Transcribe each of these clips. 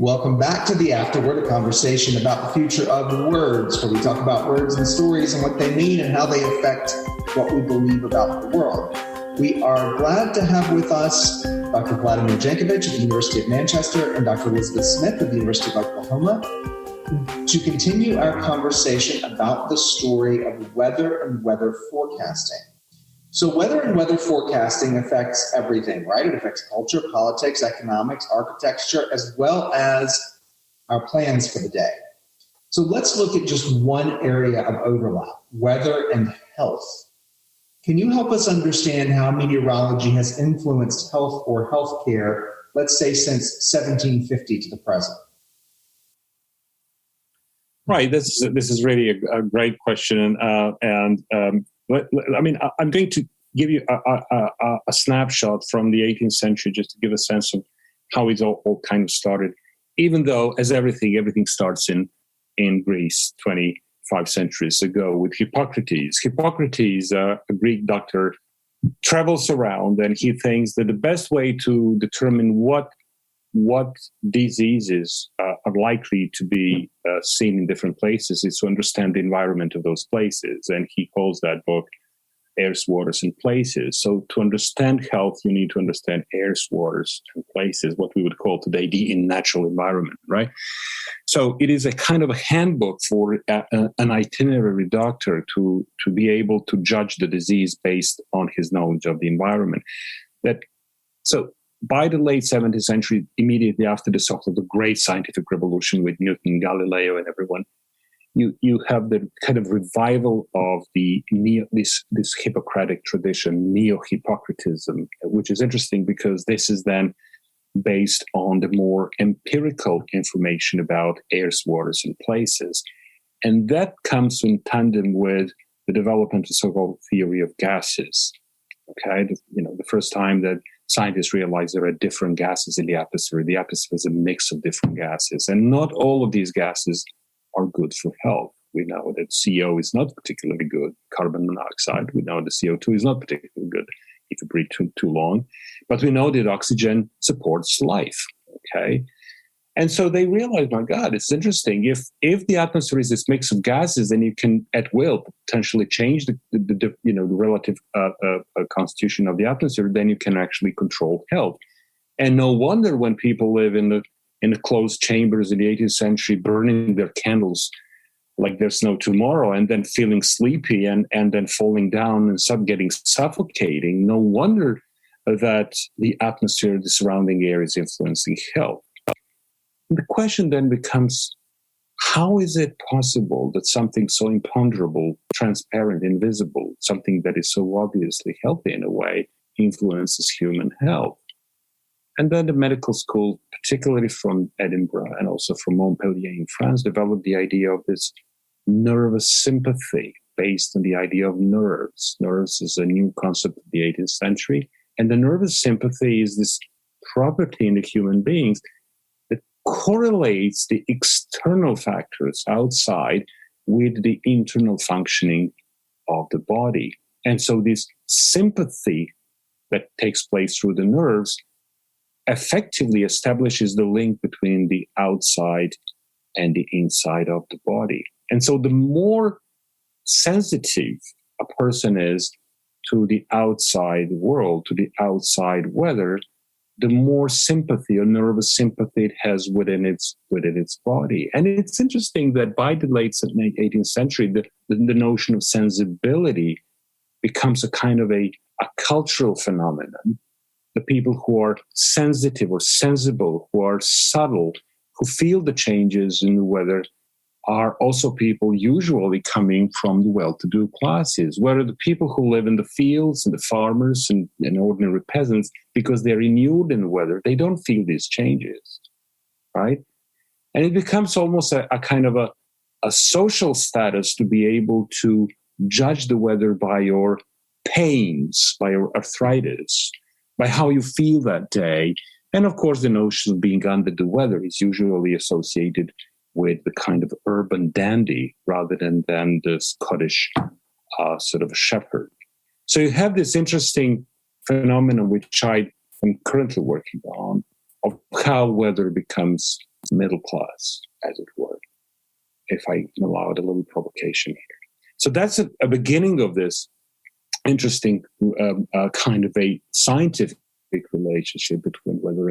Welcome back to the Afterword, a conversation about the future of words, where we talk about words and stories and what they mean and how they affect what we believe about the world. We are glad to have with us Dr. Vladimir Jankovic of the University of Manchester and Dr. Elizabeth Smith of the University of Oklahoma to continue our conversation about the story of weather and weather forecasting. So weather and weather forecasting affects everything, right? It affects culture, politics, economics, architecture, as well as our plans for the day. So let's look at just one area of overlap, weather and health. Can you help us understand how meteorology has influenced health or healthcare, let's say since 1750 to the present? Right. This is really a great question, I'm going to give you a snapshot from the 18th century just to give a sense of how it all kind of started. Even though, as everything starts in Greece 25 centuries ago with Hippocrates. Hippocrates, a Greek doctor, travels around and he thinks that the best way to determine what diseases are likely to be seen in different places is to understand the environment of those places. And he calls that book Airs, Waters, and Places. So to understand health, you need to understand airs, waters, and places, what we would call today the natural environment, right? So it is a kind of a handbook for an itinerary doctor to be able to judge the disease based on his knowledge of the environment. So by the late 17th century, immediately after the sort of the great scientific revolution with Newton, Galileo, and everyone, you have the kind of revival of this Hippocratic tradition, neo-Hippocratism, which is interesting because this is then based on the more empirical information about airs, waters, and places. And that comes in tandem with the development of the so-called theory of gases. Okay, the first time that scientists realized there are different gases in the atmosphere. The atmosphere is a mix of different gases, and not all of these gases are good for health. We know that CO is not particularly good, carbon monoxide. We know that CO2 is not particularly good if you breathe too long, but we know that oxygen supports life, okay? And so they realized, my God, it's interesting. If the atmosphere is this mix of gases, then you can, at will, potentially change the relative constitution of the atmosphere. Then you can actually control health. And no wonder when people live in the closed chambers in the 18th century, burning their candles like there's no tomorrow, and then feeling sleepy and then falling down and getting suffocating. No wonder that the atmosphere, the surrounding air, is influencing health. The question then becomes, how is it possible that something so imponderable, transparent, invisible, something that is so obviously healthy in a way, influences human health? And then the medical school, particularly from Edinburgh and also from Montpellier in France, developed the idea of this nervous sympathy based on the idea of nerves. Nerves is a new concept of the 18th century. And the nervous sympathy is this property in the human beings that correlates the external factors outside with the internal functioning of the body. And so this sympathy that takes place through the nerves effectively establishes the link between the outside and the inside of the body. And so the more sensitive a person is to the outside world, to the outside weather, the more sympathy or nervous sympathy it has within its body. And it's interesting that by the late 18th century, the notion of sensibility becomes a kind of a cultural phenomenon. The people who are sensitive or sensible, who are subtle, who feel the changes in the weather, are also people usually coming from the well-to-do classes, whether the people who live in the fields and the farmers and ordinary peasants, because they're inured in the weather, they don't feel these changes, right? And it becomes almost a kind of a social status to be able to judge the weather by your pains, by your arthritis, by how you feel that day. And of course, the notion of being under the weather is usually associated with the kind of urban dandy rather than the Scottish sort of shepherd. So you have this interesting phenomenon, which I am currently working on, of how weather becomes middle class, as it were, if I allowed a little provocation here. So that's a beginning of this interesting kind of a scientific relationship between weather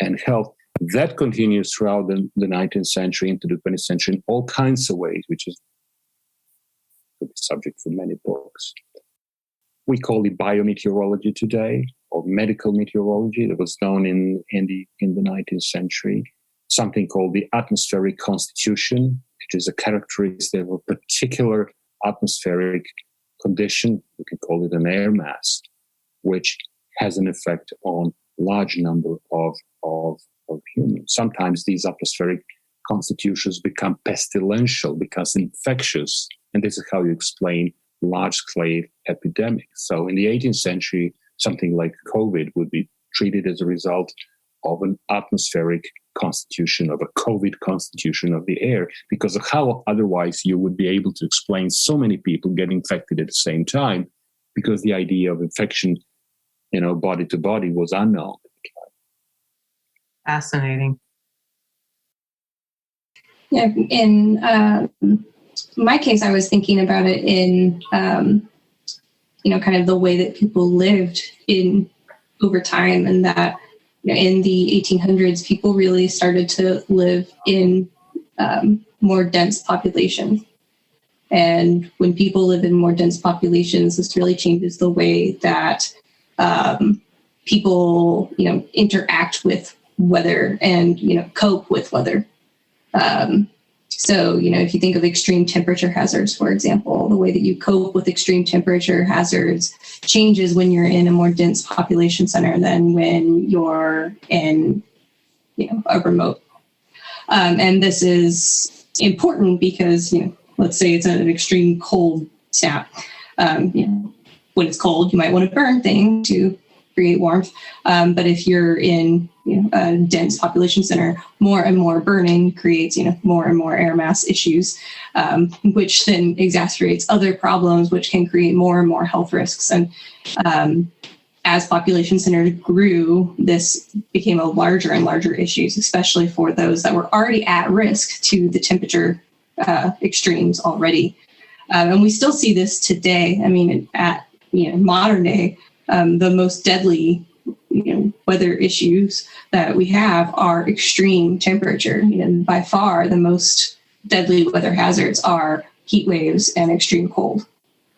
and health that continues throughout the 19th century into the 20th century in all kinds of ways, which is the subject for many books. We call it biometeorology today, or medical meteorology, that was known in the 19th century. Something called the atmospheric constitution, which is a characteristic of a particular atmospheric condition. We can call it an air mass, which has an effect on large number of humans. Sometimes these atmospheric constitutions become pestilential, because infectious, and this is how you explain large-scale epidemics. So in the 18th century, something like COVID would be treated as a result of an atmospheric constitution, of a COVID constitution of the air, because of how otherwise you would be able to explain so many people getting infected at the same time, because the idea of infection, body to body was unknown. Fascinating. Yeah, in my case, I was thinking about it in, kind of the way that people lived over time, and that in the 1800s, people really started to live in more dense populations. And when people live in more dense populations, this really changes the way that people, interact with weather and, cope with weather. So, if you think of extreme temperature hazards, for example, the way that you cope with extreme temperature hazards changes when you're in a more dense population center than when you're in, a remote. And this is important because, let's say it's an extreme cold snap. When it's cold, you might want to burn things to create warmth. But if you're in a dense population center, more and more burning creates more and more air mass issues, which then exacerbates other problems, which can create more and more health risks. And as population centers grew, this became a larger and larger issues, especially for those that were already at risk to the temperature extremes already. And we still see this today. I mean, at modern day, the most deadly weather issues that we have are extreme temperature. By far the most deadly weather hazards are heat waves and extreme cold.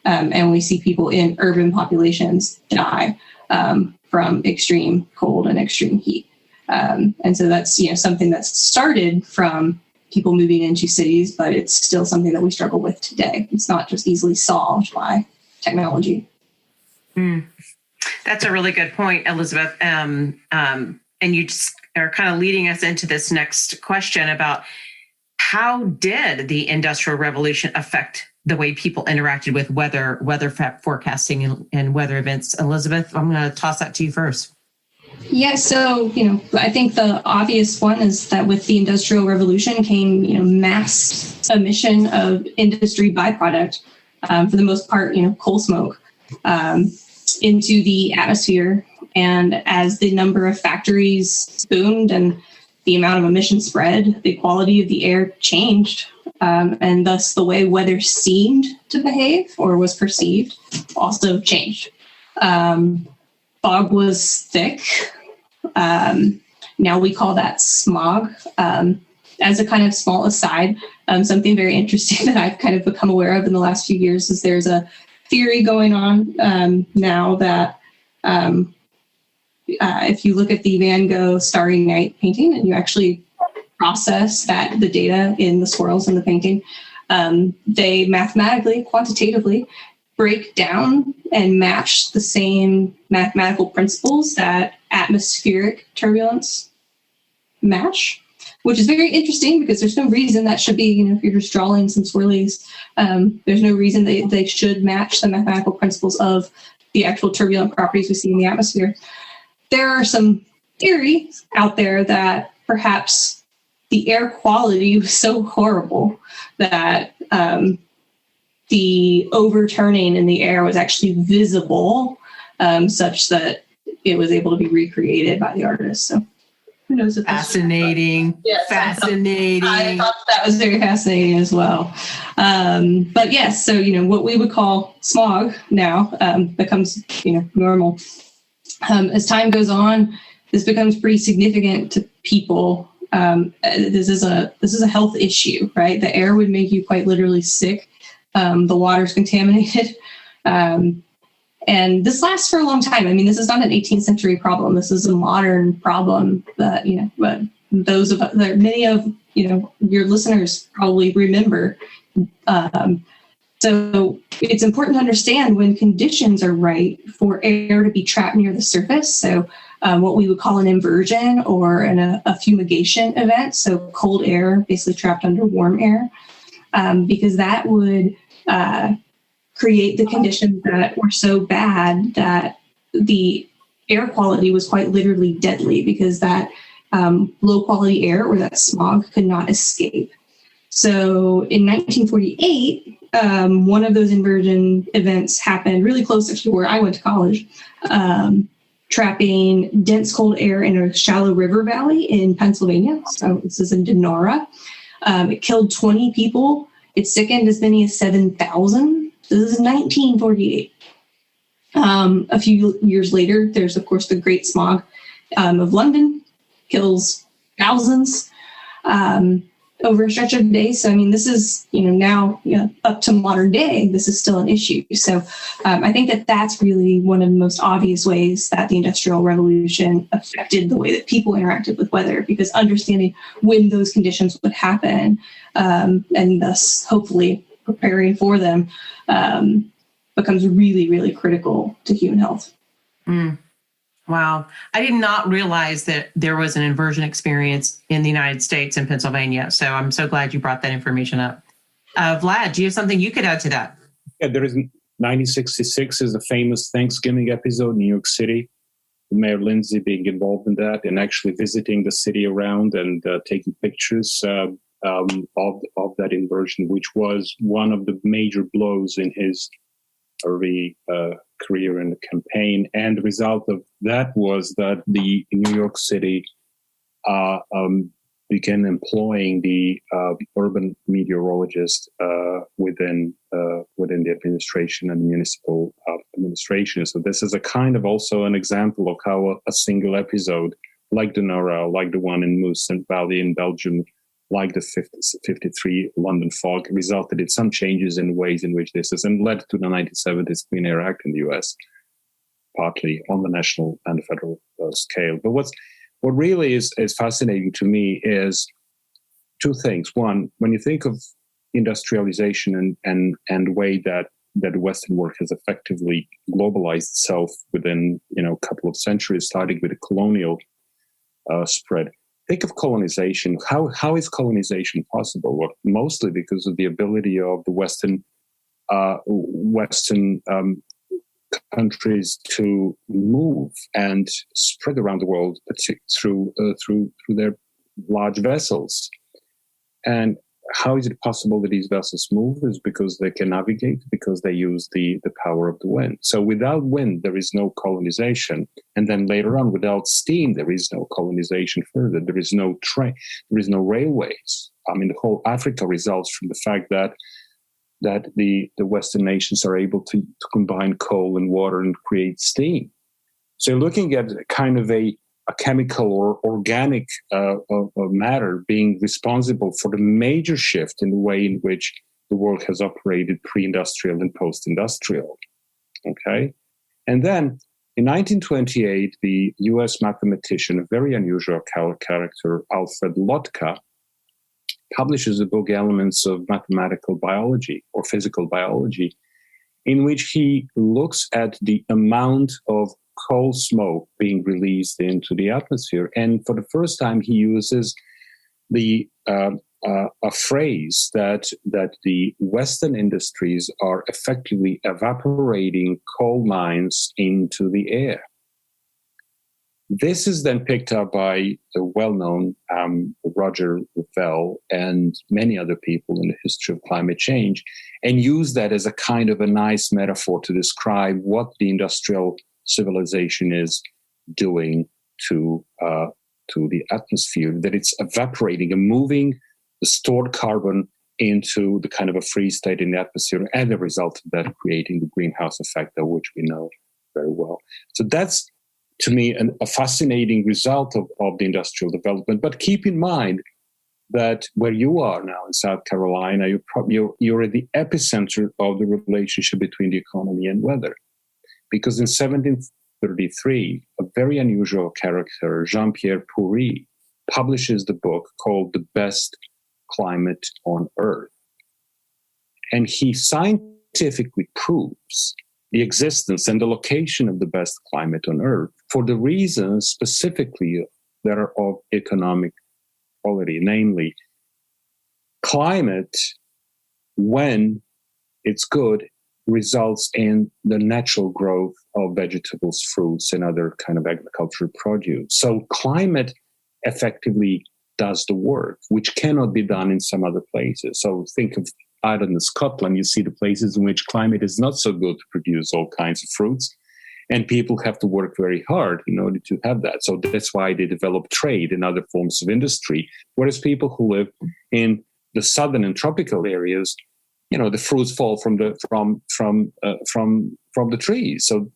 And we see people in urban populations die from extreme cold and extreme heat. And so that's something that's started from people moving into cities, but it's still something that we struggle with today. It's not just easily solved by technology. That's a really good point, Elizabeth. And you just are kind of leading us into this next question about how did the Industrial Revolution affect the way people interacted with weather forecasting and weather events? Elizabeth, I'm going to toss that to you first. Yeah, so, I think the obvious one is that with the Industrial Revolution came, mass emission of industry byproduct, for the most part, coal smoke, into the atmosphere. And as the number of factories boomed and the amount of emissions spread, the quality of the air changed. And thus the way weather seemed to behave or was perceived also changed. Fog was thick. Now we call that smog. As a kind of small aside, something very interesting that I've kind of become aware of in the last few years is there's a theory going on now that if you look at the Van Gogh Starry Night painting and you actually process the data in the swirls in the painting, they mathematically, quantitatively break down and match the same mathematical principles that atmospheric turbulence match, which is very interesting because there's no reason that should be, if you're just drawing some swirlies, there's no reason they should match the mathematical principles of the actual turbulent properties we see in the atmosphere. There are some theories out there that perhaps the air quality was so horrible that the overturning in the air was actually visible, such that it was able to be recreated by the artist. So Who knows if Fascinating. Yes, Fascinating. I thought that was very fascinating as well. But yes, so, what we would call smog now becomes, normal. As time goes on, this becomes pretty significant to people. This is a health issue, right? The air would make you quite literally sick. The water's contaminated. And this lasts for a long time. I mean, this is not an 18th century problem. This is a modern problem that, but many of, your listeners probably remember. So it's important to understand when conditions are right for air to be trapped near the surface. So what we would call an inversion or a fumigation event. So cold air basically trapped under warm air, because that would create the conditions that were so bad that the air quality was quite literally deadly, because that low quality air or that smog could not escape. So in 1948, one of those inversion events happened really close to where I went to college, trapping dense cold air in a shallow river valley in Pennsylvania. So this is in Denora. It killed 20 people. It sickened as many as 7,000. This is 1948. A few years later, there's, of course, the Great Smog of London, kills thousands over a stretch of days. So, I mean, this is, now up to modern day, this is still an issue. So I think that that's really one of the most obvious ways that the Industrial Revolution affected the way that people interacted with weather, because understanding when those conditions would happen and thus hopefully preparing for them becomes really, really critical to human health. Wow. I did not realize that there was an inversion experience in the United States in Pennsylvania. So I'm so glad you brought that information up. Vlad, do you have something you could add to that? Yeah, there is 1966 is a famous Thanksgiving episode in New York City. Mayor Lindsay being involved in that and actually visiting the city around and taking pictures of that inversion, which was one of the major blows in his early career in the campaign. And the result of that was that the New York City began employing the urban meteorologist within the administration and municipal administration. So this is a kind of also an example of how a single episode, like the NOAA, like the one in Moose Valley in Belgium, like the 53 London fog, resulted in some changes in ways in which this is, and led to the 1970s Clean Air Act in the US, partly on the national and the federal scale. But what really is fascinating to me is two things. One, when you think of industrialization and the way that the Western world has effectively globalized itself within a couple of centuries, starting with the colonial spread. Think of colonization. How is colonization possible? Well, mostly because of the ability of the Western countries to move and spread around the world through their large vessels. And how is it possible that these vessels move? Is because they can navigate, because they use the power of the wind. So without wind, there is no colonization. And then later on, without steam, there is no colonization further. There is no train, there is no railways. I mean, the whole Africa results from the fact that the Western nations are able to combine coal and water and create steam. So you're looking at kind of a chemical or organic matter being responsible for the major shift in the way in which the world has operated pre-industrial and post-industrial. Okay? And then in 1928, the US mathematician, a very unusual character, Alfred Lotka, publishes a book, Elements of Mathematical Biology or Physical Biology, in which he looks at the amount of coal smoke being released into the atmosphere. And for the first time, he uses a phrase that the Western industries are effectively evaporating coal mines into the air. This is then picked up by the well-known Roger Bell and many other people in the history of climate change, and use that as a kind of a nice metaphor to describe what the industrial civilization is doing to to the atmosphere, that it's evaporating and moving the stored carbon into the kind of a free state in the atmosphere, and the result of that creating the greenhouse effect, of which we know very well. So that's, to me, a fascinating result of the industrial development. But keep in mind that where you are now in South Carolina, you're at the epicenter of the relationship between the economy and weather. Because in 1733, a very unusual character, Jean-Pierre Poury, publishes the book called The Best Climate on Earth. And he scientifically proves the existence and the location of the best climate on Earth for the reasons specifically that are of economic quality, namely climate, when it's good, results in the natural growth of vegetables, fruits, and other kind of agricultural produce. So climate effectively does the work, which cannot be done in some other places. So think of Ireland and Scotland. You see the places in which climate is not so good to produce all kinds of fruits, and people have to work very hard in order to have that. So that's why they develop trade and other forms of industry. Whereas people who live in the southern and tropical areas, the fruits fall from the trees. So,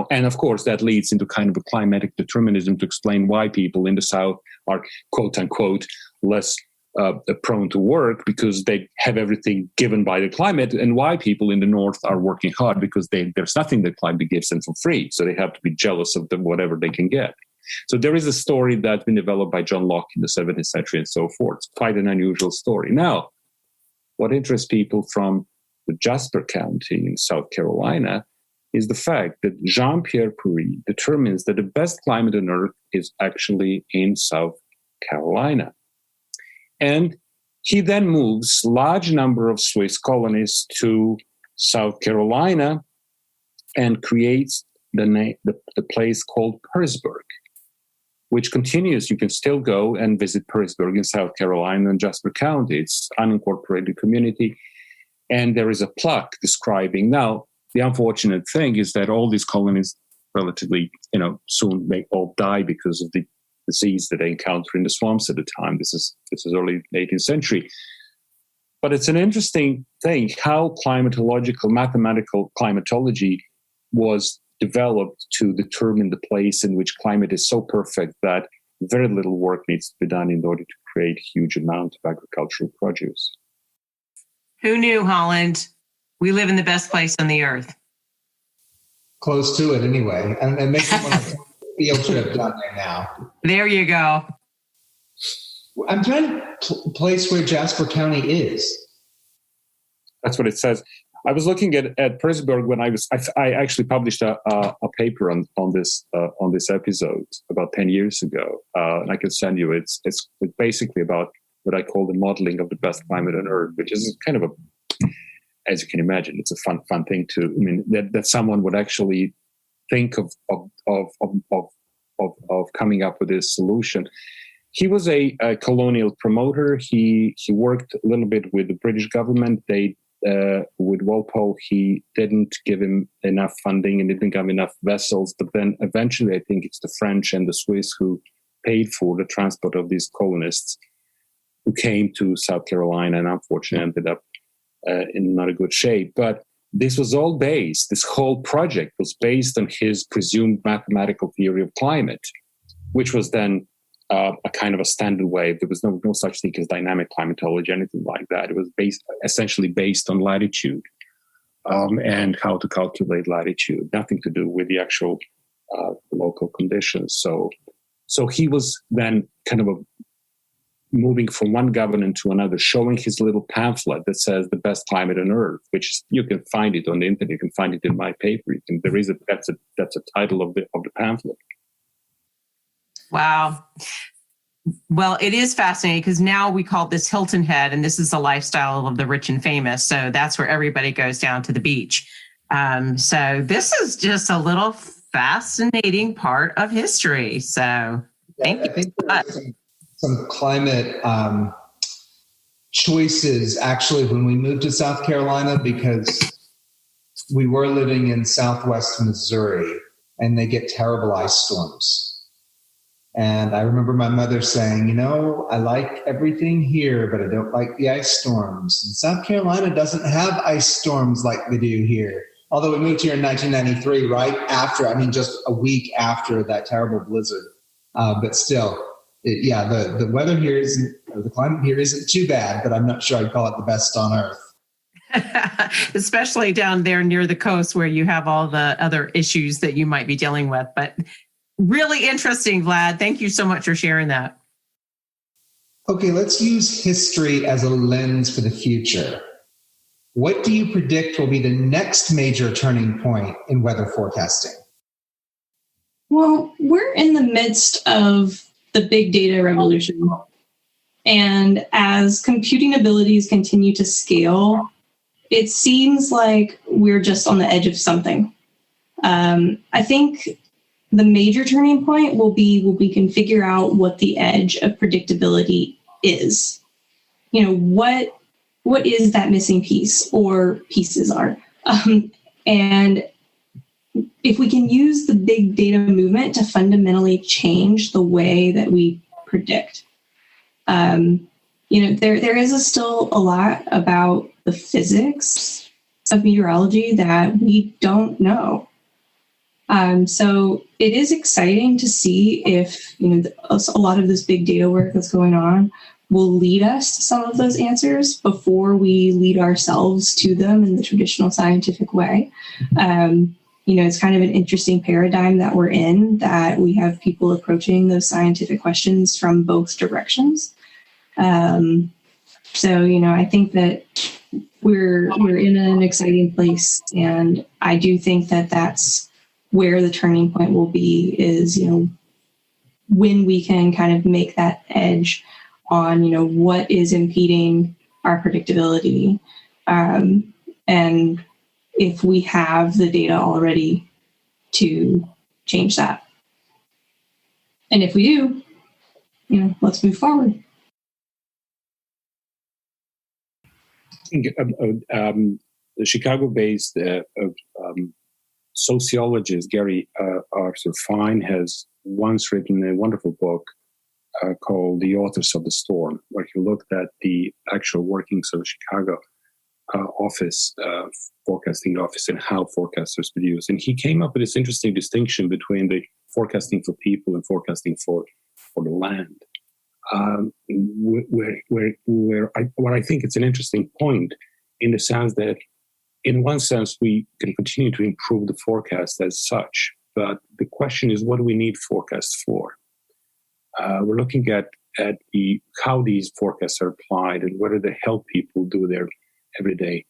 and of course that leads into kind of a climatic determinism to explain why people in the South are quote unquote less prone to work because they have everything given by the climate, and why people in the North are working hard because there's nothing that climate gives them for free. So they have to be jealous of whatever they can get. So there is a story that's been developed by John Locke in the 17th century and so forth. It's quite an unusual story. Now, what interests people from the Jasper County in South Carolina is the fact that Jean-Pierre Poury determines that the best climate on Earth is actually in South Carolina. And he then moves large number of Swiss colonists to South Carolina and creates the place called Pearisburg, which continues. You can still go and visit Pearisburg in South Carolina and Jasper County. It's unincorporated community. And there is a plaque describing. Now, the unfortunate thing is that all these colonies relatively, soon they all die because of the disease that they encounter in the swamps at the time. This is early 18th century. But it's an interesting thing how mathematical climatology was developed to determine the place in which climate is so perfect that very little work needs to be done in order to create huge amount of agricultural produce. Who knew, Holland? We live in the best place on the earth. Close to it anyway. And it makes me want to take a field trip down there now. There you go. I'm trying to place where Jasper County is. That's what it says. I was looking at Pearisburg when I actually published a paper on this episode about 10 years ago, and I can send you. It's basically about what I call the modeling of the best climate on Earth, which is kind of as you can imagine, it's a fun thing to. I mean, that someone would actually think of coming up with this solution. He was a colonial promoter. He worked a little bit with the British government. With Walpole, he didn't give him enough funding and didn't have enough vessels. But then eventually, I think it's the French and the Swiss who paid for the transport of these colonists who came to South Carolina and unfortunately ended up in not a good shape. But this was all this whole project was based on his presumed mathematical theory of climate, which was then a kind of a standard wave. There was no such thing as dynamic climatology, anything like that. It was essentially based on latitude and how to calculate latitude, nothing to do with the actual local conditions. So he was then kind of moving from one government to another, showing his little pamphlet that says the best climate on Earth, which you can find it on the internet. You can find it in my paper. That's a title of the pamphlet. Wow. Well, it is fascinating because now we call this Hilton Head, and this is the lifestyle of the rich and famous. So that's where everybody goes down to the beach. So this is just a little fascinating part of history. So thank you. I think there's some climate choices actually when we moved to South Carolina, because we were living in Southwest Missouri and they get terrible ice storms. And I remember my mother saying, I like everything here, but I don't like the ice storms. And South Carolina doesn't have ice storms like they do here. Although we moved here in 1993, right after, just a week after that terrible blizzard. But still, the weather here isn't, or the climate here isn't too bad, but I'm not sure I'd call it the best on earth. Especially down there near the coast where you have all the other issues that you might be dealing with. But really interesting, Vlad. Thank you so much for sharing that. Okay, let's use history as a lens for the future. What do you predict will be the next major turning point in weather forecasting? Well, we're in the midst of the big data revolution. And as computing abilities continue to scale, it seems like we're just on the edge of something. I think the major turning point will be when we can figure out what the edge of predictability is. What is that missing piece or pieces are? And if we can use the big data movement to fundamentally change the way that we predict. There is still a lot about the physics of meteorology that we don't know. So it is exciting to see if, a lot of this big data work that's going on will lead us to some of those answers before we lead ourselves to them in the traditional scientific way. It's kind of an interesting paradigm that we're in, that we have people approaching those scientific questions from both directions. I think that we're in an exciting place, and I do think that that's where the turning point will be, is, when we can kind of make that edge on, what is impeding our predictability. And if we have the data already to change that. And if we do, let's move forward. The Chicago-based sociologist Gary Arthur Fine has once written a wonderful book called The Authors of the Storm, where he looked at the actual workings of the Chicago forecasting office, and how forecasters produce. And he came up with this interesting distinction between the forecasting for people and forecasting for the land. Where I think it's an interesting point, in the sense that, in one sense, we can continue to improve the forecast as such, but the question is, what do we need forecasts for? We're looking at how these forecasts are applied, and whether they help people do their everyday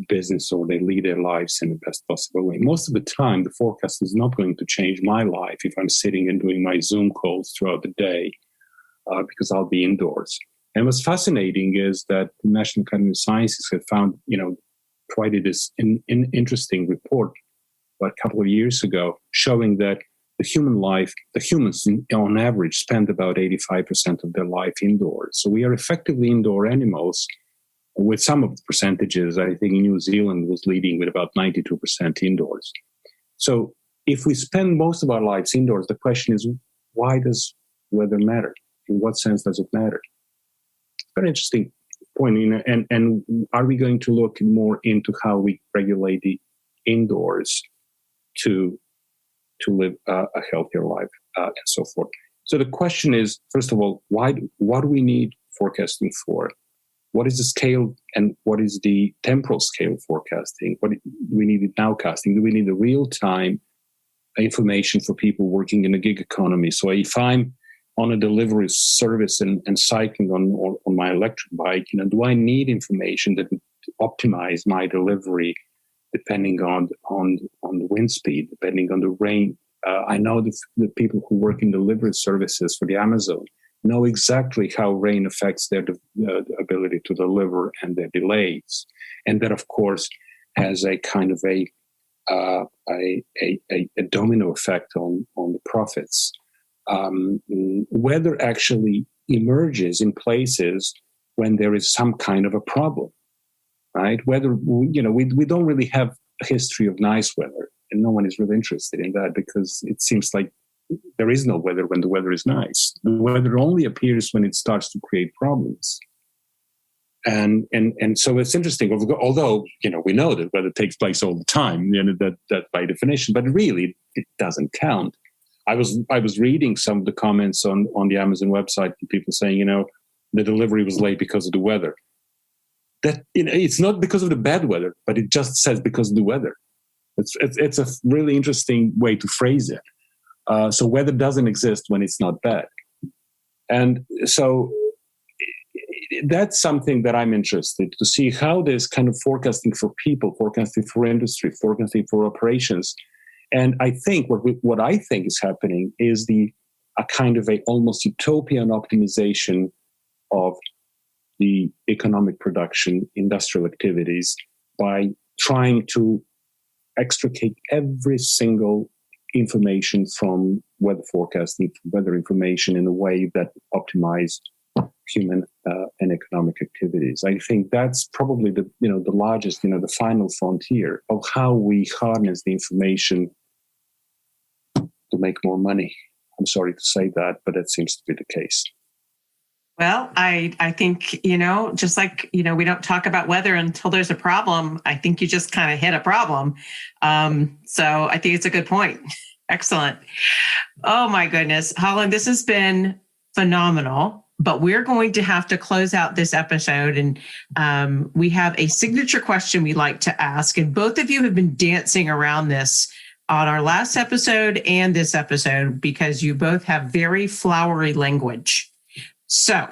business, or they lead their lives in the best possible way. Most of the time, the forecast is not going to change my life if I'm sitting and doing my Zoom calls throughout the day, because I'll be indoors. And what's fascinating is that the National Academy of Sciences had found, provided this interesting report a couple of years ago, showing that the humans on average spend about 85% of their life indoors. So we are effectively indoor animals, with some of the percentages. I think New Zealand was leading with about 92% indoors. So if we spend most of our lives indoors, the question is, why does weather matter? In what sense does it matter? Very interesting point. And are we going to look more into how we regulate the indoors to live a healthier life, and so forth? So the question is, first of all, what do we need forecasting for? What is the scale, and what is the temporal scale forecasting? What do we need nowcasting? Do we need the real-time information for people working in a gig economy? So if I'm on a delivery service and cycling on my electric bike, do I need information that would optimize my delivery depending on the wind speed, depending on the rain? I know the people who work in delivery services for the Amazon know exactly how rain affects their ability to deliver and their delays. And that, of course, has a kind of a domino effect on the profits. Weather actually emerges in places when there is some kind of a problem, right? Weather, we don't really have a history of nice weather, and no one is really interested in that, because it seems like there is no weather when the weather is nice. The weather only appears when it starts to create problems. And so it's interesting, although, we know that weather takes place all the time, that by definition, but really it doesn't count. I was reading some of the comments on the Amazon website, people saying, the delivery was late because of the weather. That, it's not because of the bad weather, but it just says because of the weather. It's a really interesting way to phrase it. So weather doesn't exist when it's not bad. And so that's something that I'm interested to see, how this kind of forecasting for people, forecasting for industry, forecasting for operations. And I think what I think is happening is a kind of a almost utopian optimization of the economic production, industrial activities, by trying to extricate every single information from weather forecasting, weather information in a way that optimize human and economic activities. I think that's probably the largest, the final frontier of how we harness the information to make more money. I'm sorry to say that, but that seems to be the case. Well, I think, just like, we don't talk about weather until there's a problem. I think you just kind of hit a problem. So I think it's a good point. Excellent. Oh, my goodness. Holland, this has been phenomenal, but we're going to have to close out this episode. And we have a signature question we like to ask. And both of you have been dancing around this on our last episode and this episode because you both have very flowery language. So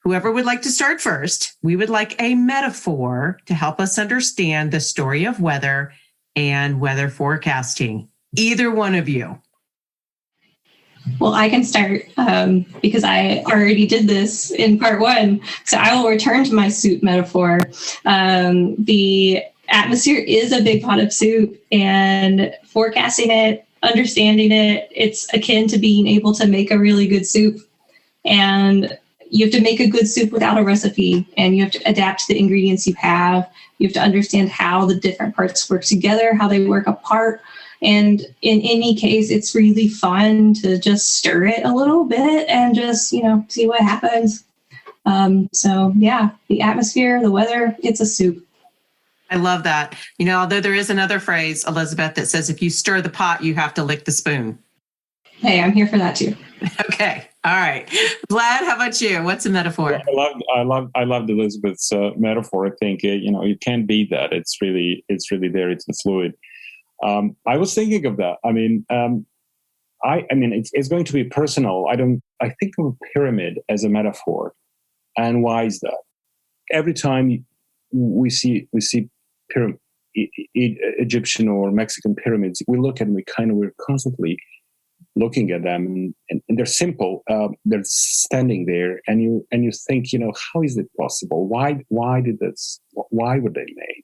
whoever would like to start first, we would like a metaphor to help us understand the story of weather and weather forecasting. Either one of you. Well, I can start because I already did this in part one. So I will return to my soup metaphor. The atmosphere is a big pot of soup, and forecasting it, understanding it, it's akin to being able to make a really good soup. And you have to make a good soup without a recipe, and you have to adapt to the ingredients you have. You have to understand how the different parts work together, how they work apart. And in any case, it's really fun to just stir it a little bit and just, see what happens. So yeah, the atmosphere, the weather, it's a soup. I love that. Although there is another phrase, Elizabeth, that says, if you stir the pot, you have to lick the spoon. Hey, I'm here for that too. Okay. All right. Vlad, how about you? What's a metaphor? I love Elizabeth's metaphor. I think, you can't beat that. It's really there. It's the fluid. I was thinking of that. I mean, it's going to be personal. I think of a pyramid as a metaphor. And why is that? Every time we see Egyptian or Mexican pyramids, we look at them, we're constantly looking at them, and they're simple. They're standing there, and you think, how is it possible? Why were they made?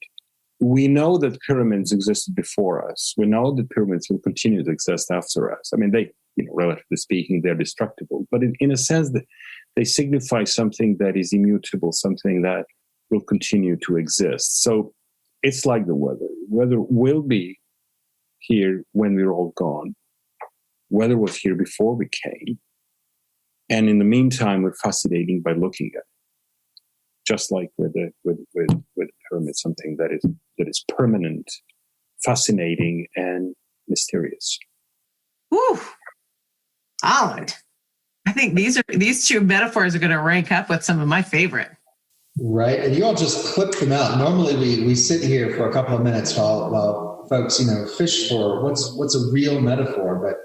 We know that pyramids existed before us. We know that pyramids will continue to exist after us. I mean, they, relatively speaking, they're destructible, but in a sense that they signify something that is immutable, something that will continue to exist. So it's like the weather. Weather will be here when we're all gone. Weather was here before we came. And in the meantime, we're fascinating by looking at it. Just like with the pyramid, something that is permanent, fascinating, and mysterious. Woo! Holland. I think these two metaphors are going to rank up with some of my favorite. Right, and you all just clipped them out. Normally, we sit here for a couple of minutes while folks, fish for what's a real metaphor, but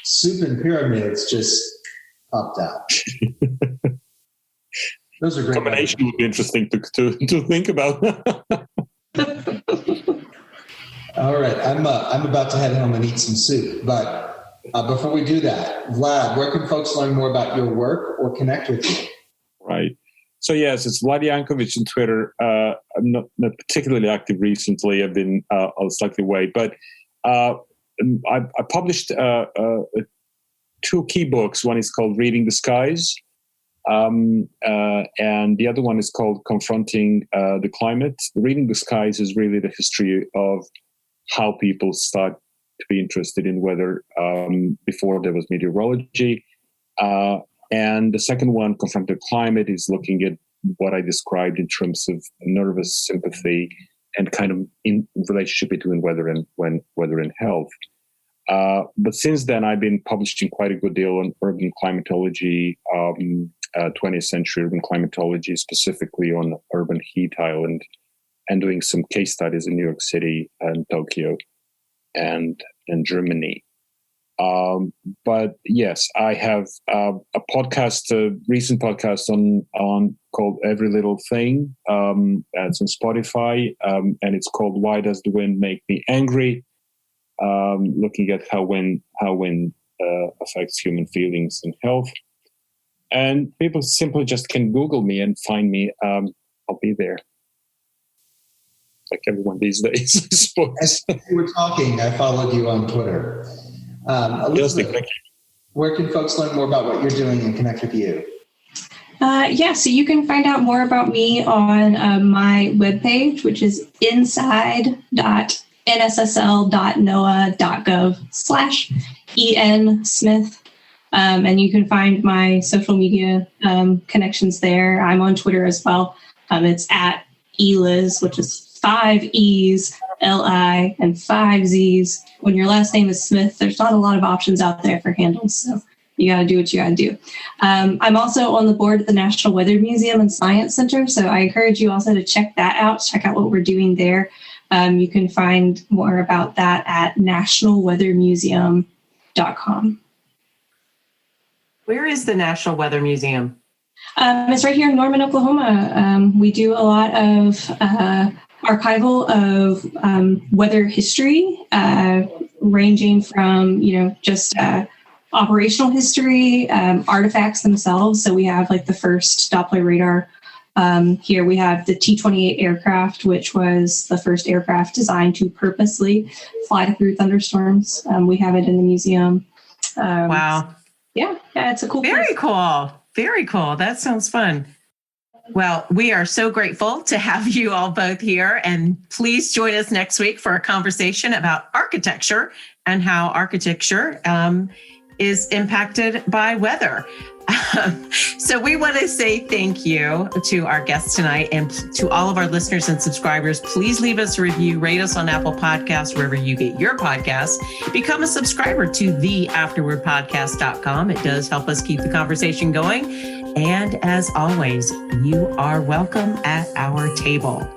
soup and pyramids just popped out. Those are great. Combination would be interesting to think about. All right, I'm about to head home and eat some soup, but before we do that, Vlad, where can folks learn more about your work or connect with you? Right. So yes, it's Vladimir Jankovic on Twitter. I'm not particularly active recently. I've been slightly away, but I published two key books. One is called Reading the Skies, and the other one is called Confronting the Climate. Reading the Skies is really the history of how people start to be interested in weather before there was meteorology. And the second one, Confronted Climate, is looking at what I described in terms of nervous sympathy and kind of in relationship between weather and health. But since then, I've been publishing quite a good deal on urban climatology, 20th century urban climatology, specifically on urban heat island, and doing some case studies in New York City and Tokyo and Germany. But yes, I have a podcast, a recent podcast on called Every Little Thing. It's on Spotify, and it's called Why Does the Wind Make Me Angry? Looking at how wind affects human feelings and health. And people simply just can Google me and find me. I'll be there. Like everyone these days, I suppose. As we were talking, I followed you on Twitter. Elizabeth, where can folks learn more about what you're doing and connect with you? So you can find out more about me on my webpage, which is inside.nssl.noaa.gov/EN Smith. And you can find my social media connections there. I'm on Twitter as well. It's at Eliz, which is 5 E's, L-I, and 5 Z's. When your last name is Smith, there's not a lot of options out there for handles, so you got to do what you got to do. I'm also on the board at the National Weather Museum and Science Center, so I encourage you also to check that out, check out what we're doing there. You can find more about that at nationalweathermuseum.com. Where is the National Weather Museum? It's right here in Norman, Oklahoma. We do a lot of archival of weather history, ranging from, just operational history, artifacts themselves. So we have like the first Doppler radar. Here we have the T-28 aircraft, which was the first aircraft designed to purposely fly through thunderstorms. We have it in the museum. Wow. Yeah, it's a cool place. Very cool. That sounds fun. Well, we are so grateful to have you all both here, and please join us next week for a conversation about architecture and how architecture is impacted by weather. So we want to say thank you to our guests tonight, and to all of our listeners and subscribers. Please leave us a review, rate us on Apple Podcasts, wherever you get your podcasts. Become a subscriber to theafterwordpodcast.com. It does help us keep the conversation going. And as always, you are welcome at our table.